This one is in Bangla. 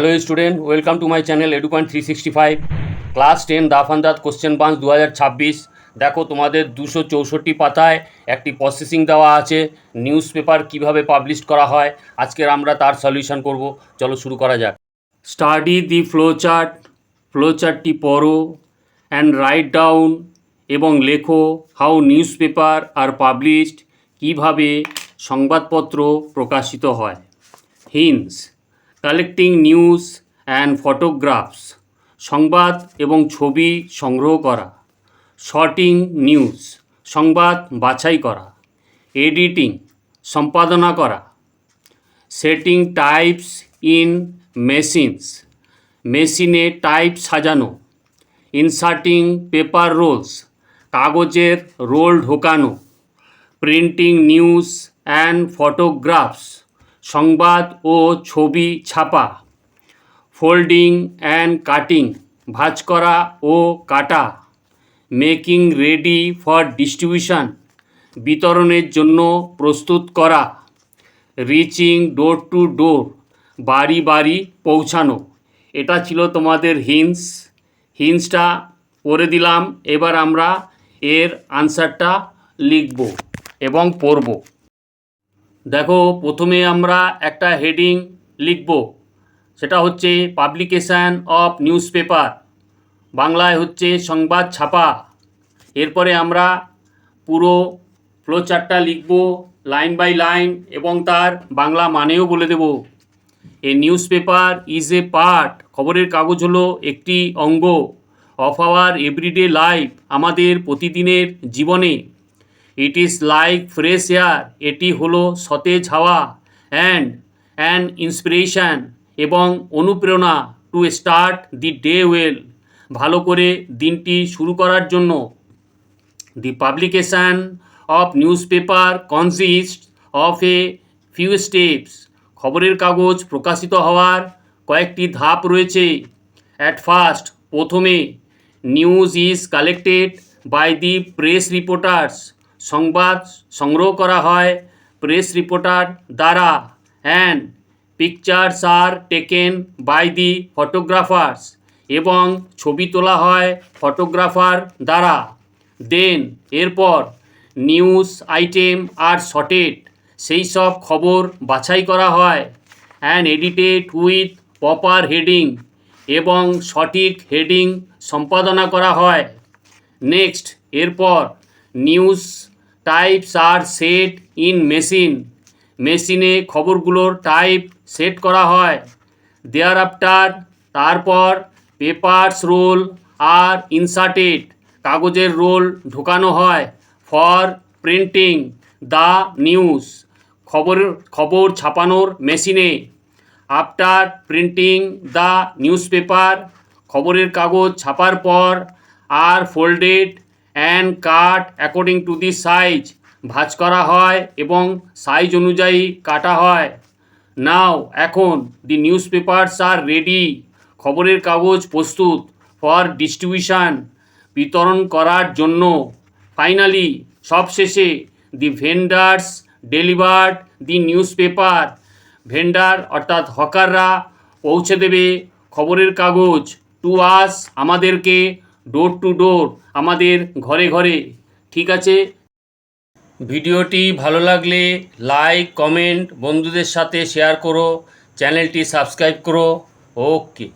Hello student, welcome to my channel edu.365 class 10 দাফান্দাত কোশ্চেন বান্স 2026। দেখো, তোমাদের 264 পাতায় একটি প্রসেসিং দেওয়া আছে, নিউজ পেপার কীভাবে পাবলিশ করা হয়। আজকের আমরা তার সলিউশন করব। চলো শুরু করা যাক। স্টাডি দি ফ্লোচার্টটি পড়ো অ্যান্ড রাইট ডাউন এবং লেখো how newspaper are published, কীভাবে সংবাদপত্র প্রকাশিত হয়। Hints: collecting news and photographs, সংবাদ এবং ছবি সংগ্রহ করা। শর্টিং নিউজ, সংবাদ বাছাই করা। এডিটিং, সম্পাদনা করা। সেটিং টাইপস ইন মেশিনস, মেশিনে টাইপ সাজানো। ইনসার্টিং পেপার রোলস, কাগজের রোল ঢোকানো। প্রিন্টিং নিউজ অ্যান্ড ফটোগ্রাফস, সংবাদ ও ছবি ছাপা। ফোল্ডিং অ্যান্ড কাটিং, ভাঁজ করা ও কাটা। মেকিং রেডি ফর ডিস্ট্রিবিউশন, বিতরণের জন্য প্রস্তুত করা। রিচিং ডোর টু ডোর, বাড়ি বাড়ি পৌঁছানো। এটা ছিল তোমাদের হিন্টসটা পড়ে দিলাম। এবার আমরা এর আনসারটা লিখব এবং পড়ব। দেখো, প্রথমে আমরা একটা হেডিং লিখব, সেটা হচ্ছে পাবলিকেশান অফ নিউজ পেপার, বাংলায় হচ্ছে সংবাদ ছাপা। এরপরে আমরা পুরো ফ্লোচার্টটা লিখব লাইন বাই লাইন এবং তার বাংলা মানেও বলে দেব। A newspaper is a part, খবরের কাগজ হলো একটি অঙ্গ, অফ আওয়ার এভরিডে লাইফ, আমাদের প্রতিদিনের জীবনে। It is like fresh air, এটি হলো সতেজ হাওয়া। অ্যান্ড ইন্সপিরেশান, এবং অনুপ্রেরণা। To start the day well, ভালো করে দিনটি শুরু করার জন্য। The publication of newspaper consist of a few steps, খবরের কাগজ প্রকাশিত হওয়ার কয়েকটি ধাপ রয়েছে। অ্যাট ফার্স্ট, প্রথমে, news is collected by the press reporters, সংবাদ সংগ্রহ করা হয় প্রেস রিপোর্টার দ্বারা। And pictures are taken by the photographers, এবং ছবি তোলা হয় ফটোগ্রাফার দ্বারা। দেন, এরপর, নিউজ আইটেম আর শর্টেড, সেই সব খবর বাছাই করা হয়। And edited with proper heading, এবং সঠিক হেডিং সম্পাদনা করা হয়। নেক্সট, এরপর, news types are set in machine, মেশিনে খবরগুলোর টাইপ সেট করা হয়। দেয়ার আফটার, তারপর, পেপারস রোল আর ইনসার্টেড, কাগজের রোল ঢোকানো হয়। ফর প্রিন্টিং দ্য নিউজ, খবর ছাপানোর মেশিনে। After printing the newspaper, খবরের কাগজ ছাপার পর, are folded and cut according to the size, ভাঁজ করা হয় এবং সাইজ অনুযায়ী কাটা হয়। নাও, এখন, the newspapers are ready, খবরের কাগজ প্রস্তুত। ফর ডিস্ট্রিবিউশন, বিতরণ করার জন্য। ফাইনালি, সবশেষে, the vendors delivered the newspaper, vendor অর্থাৎ হকাররা পৌঁছে দেবে খবরের কাগজ। টু আস, আমাদেরকে। ডোর টু ডোর, আমাদের ঘরে ঘরে। ঠিক আছে, ভিডিওটি ভালো লাগলে লাইক, কমেন্ট, বন্ধুদের সাথে শেয়ার করো, চ্যানেলটি সাবস্ক্রাইব করো। ওকে।